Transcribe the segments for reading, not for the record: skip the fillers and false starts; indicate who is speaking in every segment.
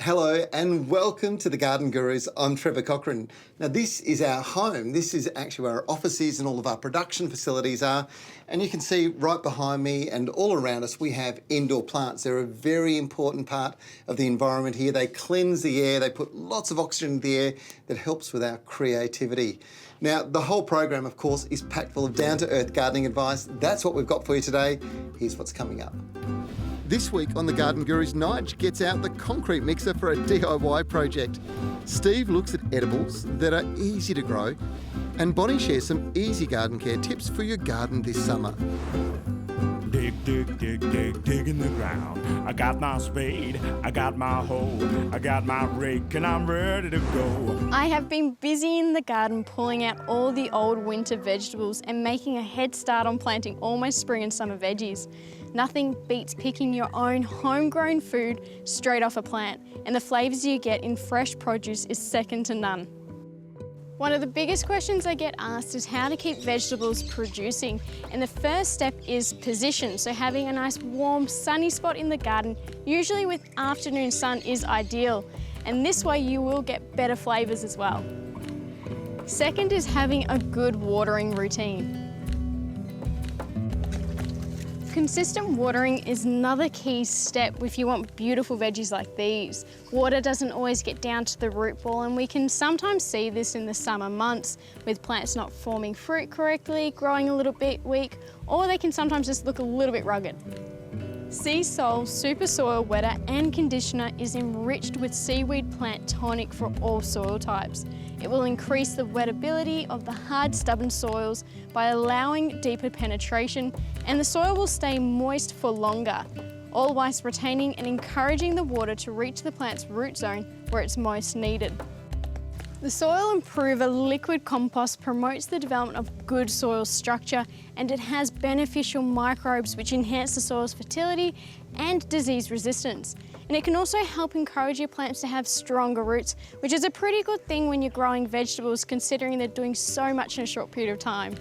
Speaker 1: Hello and welcome to the Garden Gurus. I'm Trevor Cochran. Now this is our home. This is actually where our office is and all of our production facilities are. And you can see right behind me and all around us we have indoor plants. They're a very important part of the environment here. They cleanse the air, they put lots of oxygen in the air that helps with our creativity. Now the whole program of course is packed full of down-to-earth gardening advice. That's what we've got for you today. Here's what's coming up. This week on the Garden Gurus, Nige gets out the concrete mixer for a DIY project. Steve looks at edibles that are easy to grow. And Bonnie shares some easy garden care tips for your garden this summer.
Speaker 2: Dig, dig, dig, dig, dig in the ground. I got my spade, I got my hoe, I got my rake, and I'm ready to go.
Speaker 3: I have been busy in the garden pulling out all the old winter vegetables and making a head start on planting all my spring and summer veggies. Nothing beats picking your own homegrown food straight off a plant, and the flavours you get in fresh produce is second to none. One of the biggest questions I get asked is how to keep vegetables producing, and the first step is position. So having a nice warm sunny spot in the garden, usually with afternoon sun, is ideal, and this way you will get better flavours as well. Second is having a good watering routine. Consistent watering is another key step if you want beautiful veggies like these. Water doesn't always get down to the root ball, and we can sometimes see this in the summer months with plants not forming fruit correctly, growing a little bit weak, or they can sometimes just look a little bit rugged. Sea Sol Super Soil Wetter and Conditioner is enriched with seaweed plant tonic for all soil types. It will increase the wettability of the hard, stubborn soils by allowing deeper penetration, and the soil will stay moist for longer, all whilst retaining and encouraging the water to reach the plant's root zone where it's most needed. The Soil Improver liquid compost promotes the development of good soil structure, and it has beneficial microbes which enhance the soil's fertility and disease resistance. And it can also help encourage your plants to have stronger roots, which is a pretty good thing when you're growing vegetables considering they're doing so much in a short period of time.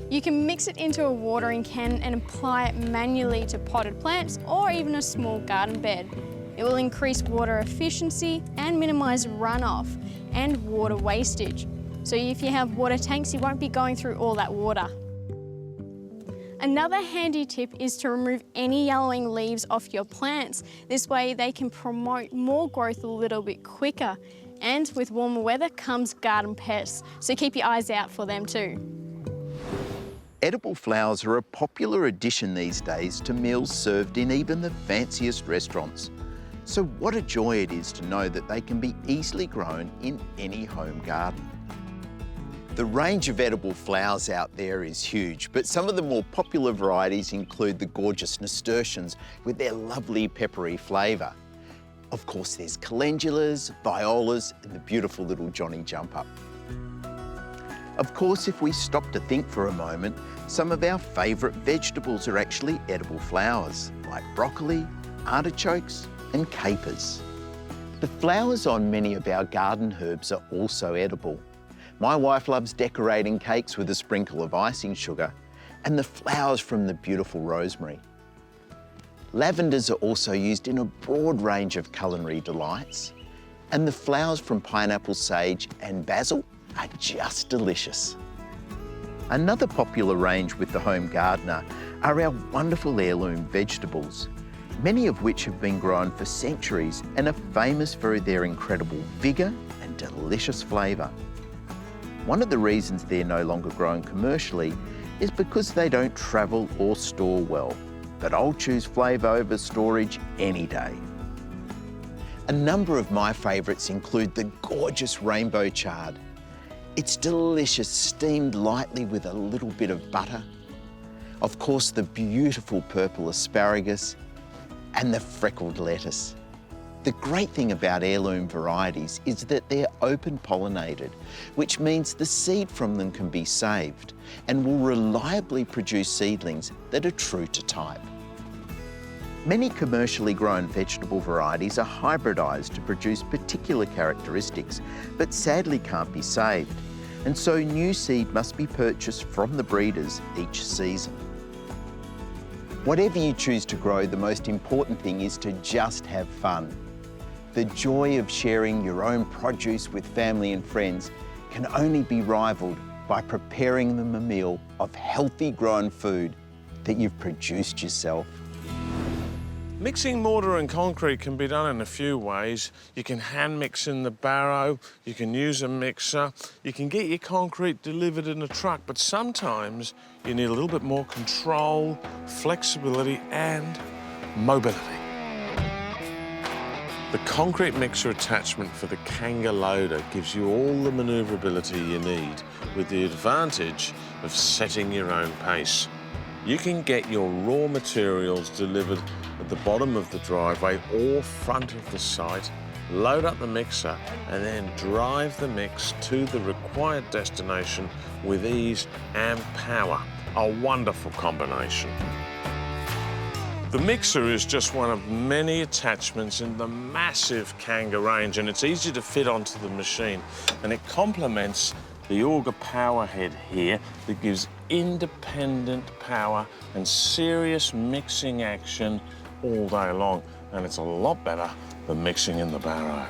Speaker 3: You can mix it into a watering can and apply it manually to potted plants or even a small garden bed. It will increase water efficiency and minimise runoff and water wastage. So if you have water tanks, you won't be going through all that water. Another handy tip is to remove any yellowing leaves off your plants. This way they can promote more growth a little bit quicker. And with warmer weather comes garden pests, so keep your eyes out for them too.
Speaker 4: Edible flowers are a popular addition these days to meals served in even the fanciest restaurants. So what a joy it is to know that they can be easily grown in any home garden. The range of edible flowers out there is huge, but some of the more popular varieties include the gorgeous nasturtiums with their lovely peppery flavour. Of course, there's calendulas, violas, and the beautiful little Johnny Jump Up. Of course, if we stop to think for a moment, some of our favourite vegetables are actually edible flowers, like broccoli, artichokes, and capers. The flowers on many of our garden herbs are also edible. My wife loves decorating cakes with a sprinkle of icing sugar and the flowers from the beautiful rosemary. Lavenders are also used in a broad range of culinary delights, and the flowers from pineapple, sage and basil are just delicious. Another popular range with the home gardener are our wonderful heirloom vegetables, many of which have been grown for centuries and are famous for their incredible vigour and delicious flavour. One of the reasons they're no longer grown commercially is because they don't travel or store well, but I'll choose flavour over storage any day. A number of my favourites include the gorgeous rainbow chard. It's delicious, steamed lightly with a little bit of butter. Of course, the beautiful purple asparagus and the freckled lettuce. The great thing about heirloom varieties is that they're open pollinated, which means the seed from them can be saved and will reliably produce seedlings that are true to type. Many commercially grown vegetable varieties are hybridised to produce particular characteristics, but sadly can't be saved, and so new seed must be purchased from the breeders each season. Whatever you choose to grow, the most important thing is to just have fun. The joy of sharing your own produce with family and friends can only be rivaled by preparing them a meal of healthy grown food that you've produced yourself.
Speaker 5: Mixing mortar and concrete can be done in a few ways. You can hand mix in the barrow, you can use a mixer, you can get your concrete delivered in a truck, but sometimes you need a little bit more control, flexibility and mobility. The concrete mixer attachment for the Kanga loader gives you all the manoeuvrability you need, with the advantage of setting your own pace. You can get your raw materials delivered at the bottom of the driveway or front of the site, load up the mixer and then drive the mix to the required destination with ease and power. A wonderful combination. The mixer is just one of many attachments in the massive Kanga range, and it's easy to fit onto the machine, and it complements the auger power head here that gives independent power and serious mixing action all day long, and it's a lot better than mixing in the barrow.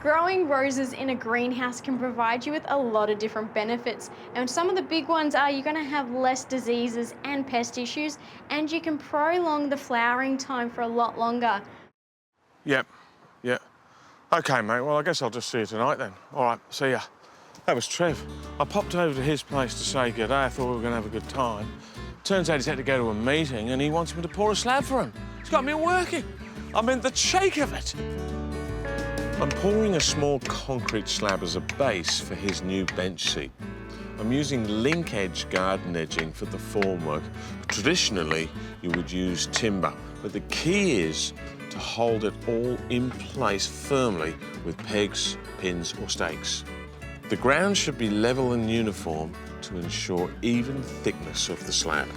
Speaker 3: Growing roses in a greenhouse can provide you with a lot of different benefits, and some of the big ones are you're going to have less diseases and pest issues, and you can prolong the flowering time for a lot longer.
Speaker 5: Yep. Okay, mate, well, I guess I'll just see you tonight then. All right, see ya. That was Trev. I popped over to his place to say good day. I thought we were going to have a good time. Turns out he's had to go to a meeting and he wants me to pour a slab for him. He's got me working. I'm in the shake of it. I'm pouring a small concrete slab as a base for his new bench seat. I'm using link edge garden edging for the formwork. Traditionally, you would use timber, but the key is to hold it all in place firmly with pegs, pins or stakes. The ground should be level and uniform to ensure even thickness of the slab.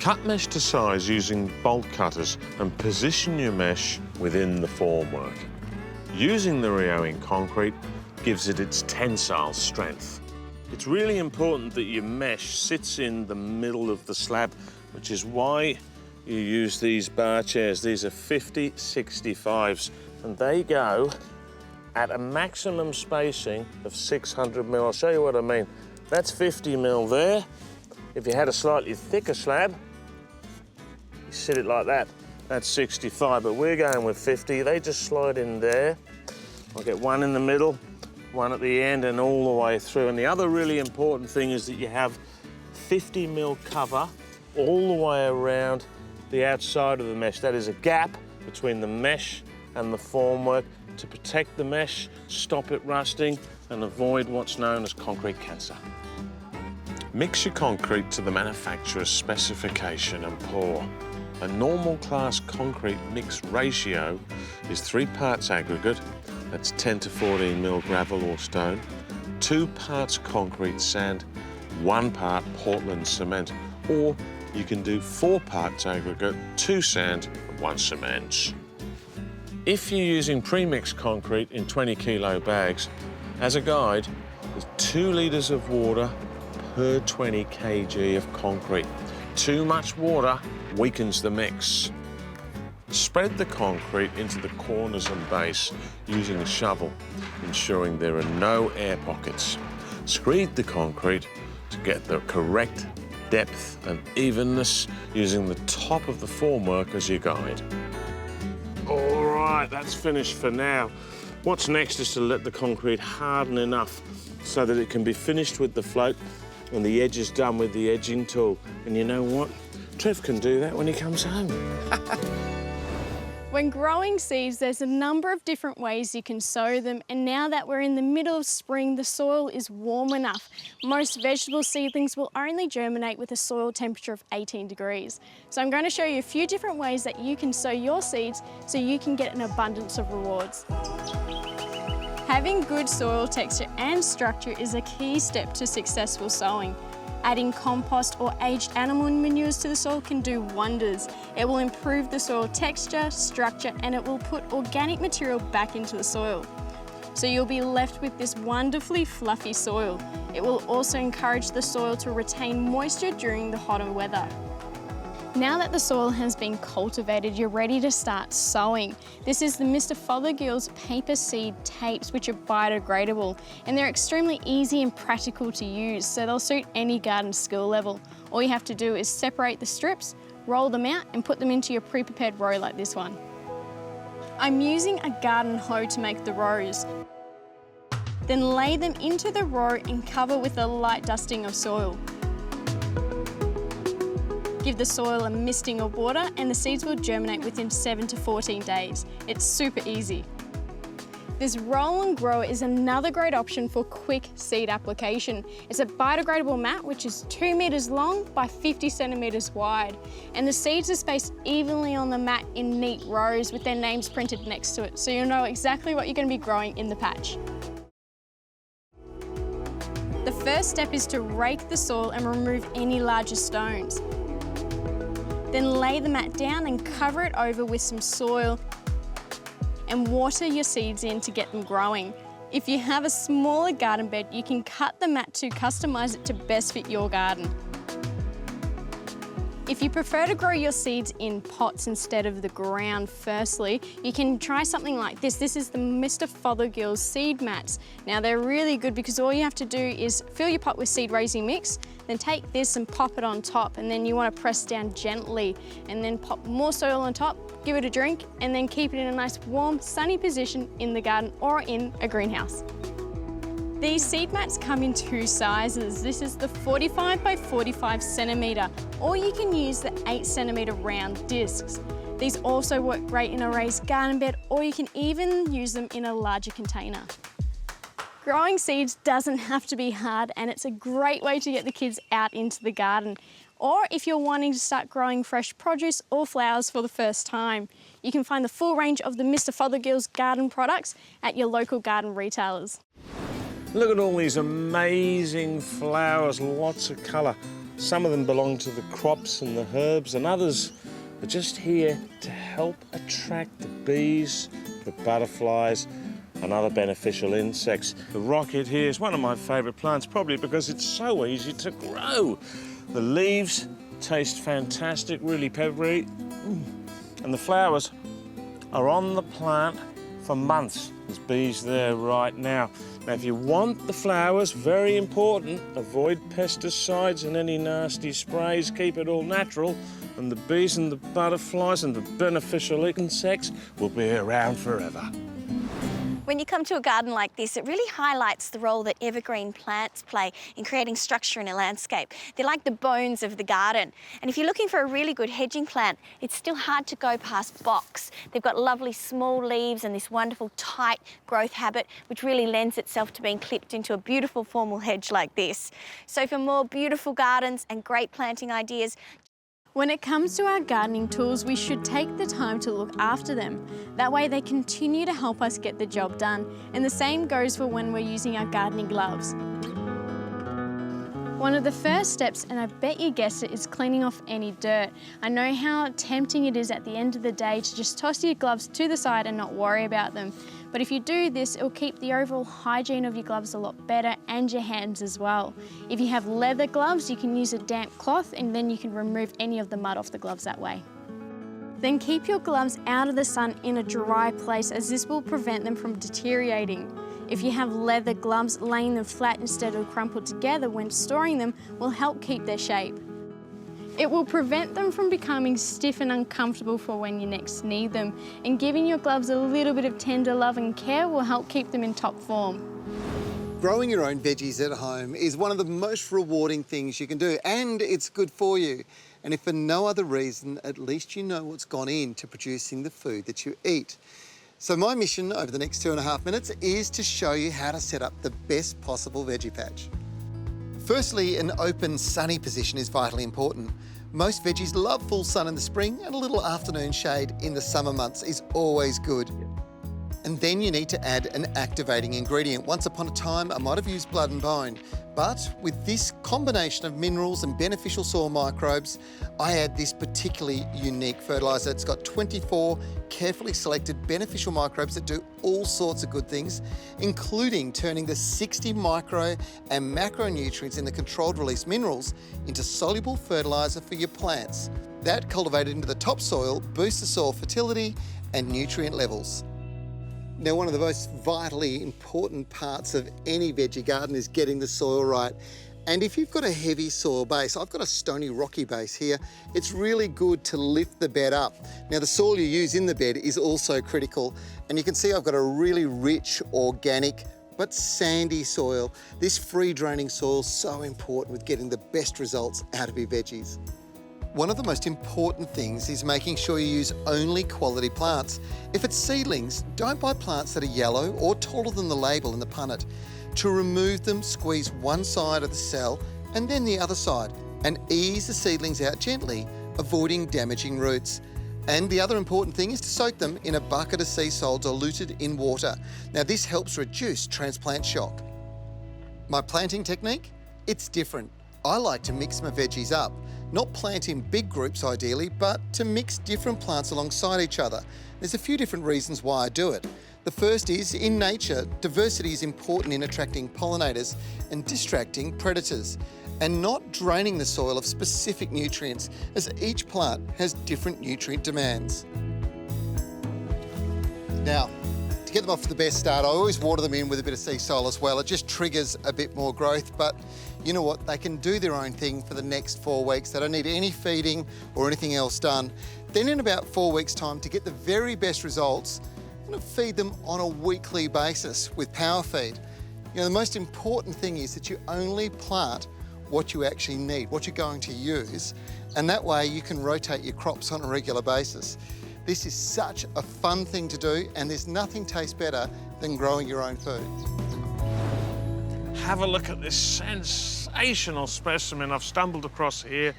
Speaker 5: Cut mesh to size using bolt cutters and position your mesh within the formwork. Using the Rio-ing concrete gives it its tensile strength. It's really important that your mesh sits in the middle of the slab, which is why you use these bar chairs. These are 50/65s, and they go at a maximum spacing of 600 mil. I'll show you what I mean. That's 50 mil there. If you had a slightly thicker slab, you sit it like that. That's 65, but we're going with 50. They just slide in there. I'll get one in the middle, one at the end, and all the way through. And the other really important thing is that you have 50 mil cover all the way around the outside of the mesh. That is a gap between the mesh and the formwork to protect the mesh, stop it rusting, and avoid what's known as concrete cancer. Mix your concrete to the manufacturer's specification and pour. A normal class concrete mix ratio is 3 parts aggregate, that's 10 to 14 mil gravel or stone, 2 parts concrete sand, 1 part Portland cement, or you can do 4 parts aggregate, 2 sand, and 1 cement. If you're using pre-mixed concrete in 20 kilo bags, as a guide, there's 2 litres of water per 20 kg of concrete. Too much water weakens the mix. Spread the concrete into the corners and base using a shovel, ensuring there are no air pockets. Screed the concrete to get the correct depth and evenness using the top of the formwork as your guide. All right, that's finished for now. What's next is to let the concrete harden enough so that it can be finished with the float and the edges done with the edging tool. And you know what? Trev can do that when he comes home.
Speaker 3: When growing seeds, there's a number of different ways you can sow them, and now that we're in the middle of spring, the soil is warm enough. Most vegetable seedlings will only germinate with a soil temperature of 18 degrees. So I'm going to show you a few different ways that you can sow your seeds so you can get an abundance of rewards. Having good soil texture and structure is a key step to successful sowing. Adding compost or aged animal manures to the soil can do wonders. It will improve the soil texture, structure, and it will put organic material back into the soil. So you'll be left with this wonderfully fluffy soil. It will also encourage the soil to retain moisture during the hotter weather. Now that the soil has been cultivated, you're ready to start sowing. This is the Mr. Fothergill's paper seed tapes, which are biodegradable, and they're extremely easy and practical to use, so they'll suit any garden skill level. All you have to do is separate the strips, roll them out, and put them into your pre-prepared row like this one. I'm using a garden hoe to make the rows. Then lay them into the row and cover with a light dusting of soil. Give the soil a misting of water and the seeds will germinate within 7 to 14 days. It's super easy. This roll and grower is another great option for quick seed application. It's a biodegradable mat which is 2 meters long by 50 centimeters wide. And the seeds are spaced evenly on the mat in neat rows with their names printed next to it, so you'll know exactly what you're going to be growing in the patch. The first step is to rake the soil and remove any larger stones. Then lay the mat down and cover it over with some soil and water your seeds in to get them growing. If you have a smaller garden bed, you can cut the mat to customise it to best fit your garden. If you prefer to grow your seeds in pots instead of the ground firstly, you can try something like this. This is the Mr. Fothergill's seed mats. Now they're really good because all you have to do is fill your pot with seed raising mix, then take this and pop it on top, and then you want to press down gently and then pop more soil on top, give it a drink, and then keep it in a nice warm sunny position in the garden or in a greenhouse. These seed mats come in 2 sizes. This is the 45 by 45 centimetre, or you can use the 8 centimetre round discs. These also work great in a raised garden bed, or you can even use them in a larger container. Growing seeds doesn't have to be hard, and it's a great way to get the kids out into the garden. Or if you're wanting to start growing fresh produce or flowers for the first time, you can find the full range of the Mr. Fothergill's garden products at your local garden retailers.
Speaker 5: Look at all these amazing flowers, lots of colour. Some of them belong to the crops and the herbs, and others are just here to help attract the bees, the butterflies, and other beneficial insects. The rocket here is one of my favourite plants, probably because it's so easy to grow. The leaves taste fantastic, really peppery, and the flowers are on the plant for months. There's bees there right now. Now, if you want the flowers, very important, avoid pesticides and any nasty sprays, keep it all natural, and the bees and the butterflies and the beneficial insects will be around forever.
Speaker 6: When you come to a garden like this, it really highlights the role that evergreen plants play in creating structure in a landscape. They're like the bones of the garden. And if you're looking for a really good hedging plant, it's still hard to go past box. They've got lovely small leaves and this wonderful tight growth habit, which really lends itself to being clipped into a beautiful formal hedge like this. So for more beautiful gardens and great planting ideas,
Speaker 3: when it comes to our gardening tools, we should take the time to look after them. That way they continue to help us get the job done. And the same goes for when we're using our gardening gloves. One of the first steps, and I bet you guessed it, is cleaning off any dirt. I know how tempting it is at the end of the day to just toss your gloves to the side and not worry about them. But if you do this, it'll keep the overall hygiene of your gloves a lot better, and your hands as well. If you have leather gloves, you can use a damp cloth and then you can remove any of the mud off the gloves that way. Then keep your gloves out of the sun in a dry place, as this will prevent them from deteriorating. If you have leather gloves, laying them flat instead of crumpled together when storing them will help keep their shape. It will prevent them from becoming stiff and uncomfortable for when you next need them, and giving your gloves a little bit of tender love and care will help keep them in top form.
Speaker 1: Growing your own veggies at home is one of the most rewarding things you can do, and it's good for you. And if for no other reason, at least you know what's gone into producing the food that you eat. So my mission over the next 2.5 minutes is to show you how to set up the best possible veggie patch. Firstly, an open, sunny position is vitally important. Most veggies love full sun in the spring, and a little afternoon shade in the summer months is always good. And then you need to add an activating ingredient. Once upon a time, I might have used blood and bone, but with this combination of minerals and beneficial soil microbes, I add this particularly unique fertiliser. It's got 24 carefully selected beneficial microbes that do all sorts of good things, including turning the 60 micro and macronutrients in the controlled release minerals into soluble fertiliser for your plants. That cultivated into the topsoil boosts the soil fertility and nutrient levels. Now, one of the most vitally important parts of any veggie garden is getting the soil right. And if you've got a heavy soil base, I've got a stony rocky base here, it's really good to lift the bed up. Now, the soil you use in the bed is also critical. And you can see I've got a really rich, organic, but sandy soil. This free draining soil is so important with getting the best results out of your veggies. One of the most important things is making sure you use only quality plants. If it's seedlings, don't buy plants that are yellow or taller than the label in the punnet. To remove them, squeeze one side of the cell and then the other side, and ease the seedlings out gently, avoiding damaging roots. And the other important thing is to soak them in a bucket of sea salt diluted in water. Now, this helps reduce transplant shock. My planting technique? It's different. I like to mix my veggies up. Not plant in big groups ideally, but to mix different plants alongside each other. There's a few different reasons why I do it. The first is, in nature, diversity is important in attracting pollinators and distracting predators, and not draining the soil of specific nutrients, as each plant has different nutrient demands. Now, to get them off to the best start, I always water them in with a bit of sea soil as well. It just triggers a bit more growth, but you know what? They can do their own thing for the next 4 weeks. They don't need any feeding or anything else done. Then in about 4 weeks' time, to get the very best results, I'm gonna feed them on a weekly basis with power feed. You know, the most important thing is that you only plant what you actually need, what you're going to use, and that way you can rotate your crops on a regular basis. This is such a fun thing to do, and there's nothing tastes better than growing your own food.
Speaker 5: Have a look at this sensational specimen I've stumbled across here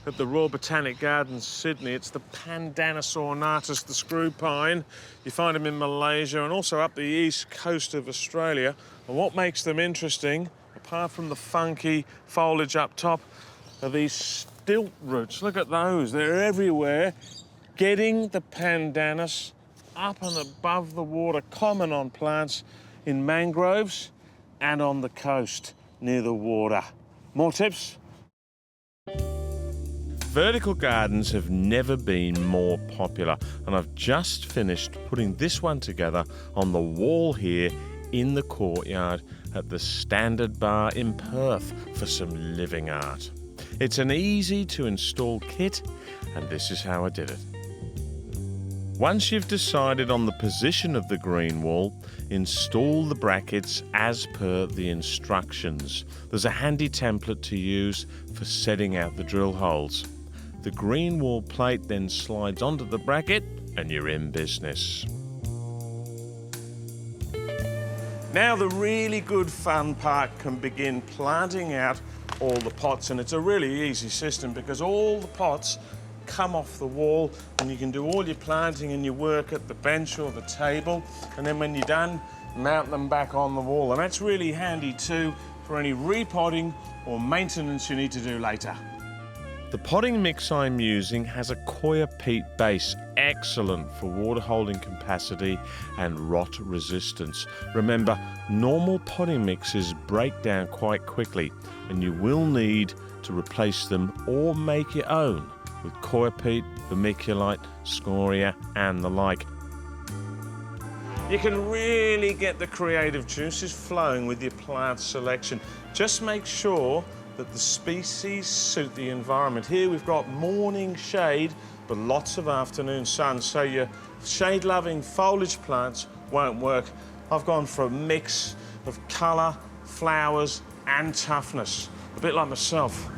Speaker 5: at the Royal Botanic Gardens, Sydney. It's the Pandanus ornatus, the screw pine. You find them in Malaysia and also up the east coast of Australia. And what makes them interesting, apart from the funky foliage up top, are these stilt roots. Look at those, they're everywhere. Getting the Pandanus up and above the water, common on plants in mangroves and on the coast near the water. More tips? Vertical gardens have never been more popular, and I've just finished putting this one together on the wall here in the courtyard at the Standard Bar in Perth for some living art. It's an easy to install kit, and this is how I did it. Once you've decided on the position of the green wall, install the brackets as per the instructions. There's a handy template to use for setting out the drill holes. The green wall plate then slides onto the bracket and you're in business. Now the really good fun part can begin, planting out all the pots, and it's a really easy system because all the pots come off the wall and you can do all your planting and your work at the bench or the table, and then when you're done, mount them back on the wall. And that's really handy too for any repotting or maintenance you need to do later. The potting mix I'm using has a coir peat base, excellent for water holding capacity and rot resistance. Remember, normal potting mixes break down quite quickly and you will need to replace them or make your own with coir peat, vermiculite, scoria and the like. You can really get the creative juices flowing with your plant selection. Just make sure that the species suit the environment. Here we've got morning shade, but lots of afternoon sun, so your shade-loving foliage plants won't work. I've gone for a mix of colour, flowers and toughness, a bit like myself.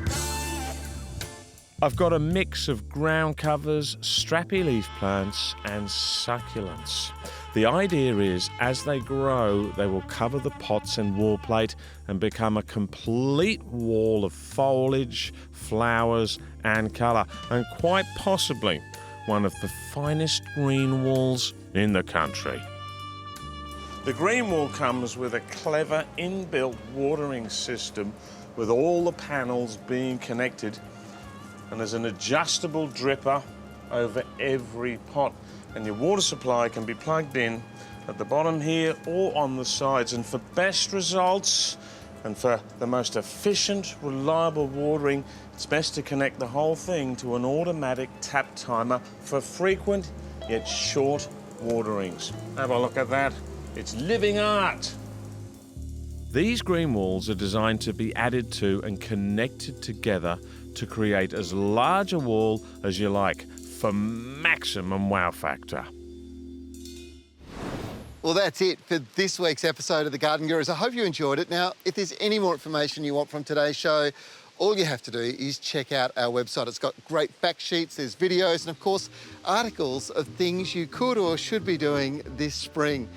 Speaker 5: I've got a mix of ground covers, strappy leaf plants and succulents. The idea is, as they grow, they will cover the pots and wall plate and become a complete wall of foliage, flowers and colour, and quite possibly one of the finest green walls in the country. The green wall comes with a clever inbuilt watering system with all the panels being connected, and there's an adjustable dripper over every pot, and your water supply can be plugged in at the bottom here or on the sides. And for best results, And for the most efficient, reliable watering, it's best to connect the whole thing to an automatic tap timer for frequent yet short waterings. Have a look at that. It's living art. These green walls are designed to be added to and connected together to create as large a wall as you like for maximum wow factor.
Speaker 1: Well, that's it for this week's episode of The Garden Gurus. I hope you enjoyed it. Now, if there's any more information you want from today's show, all you have to do is check out our website. It's got great fact sheets, there's videos, and of course, articles of things you could or should be doing this spring.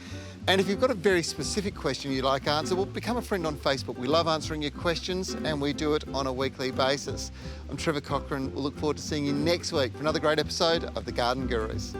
Speaker 1: And if you've got a very specific question you'd like answered, well, become a friend on Facebook. We love answering your questions and we do it on a weekly basis. I'm Trevor Cochran. We'll look forward to seeing you next week for another great episode of The Garden Gurus.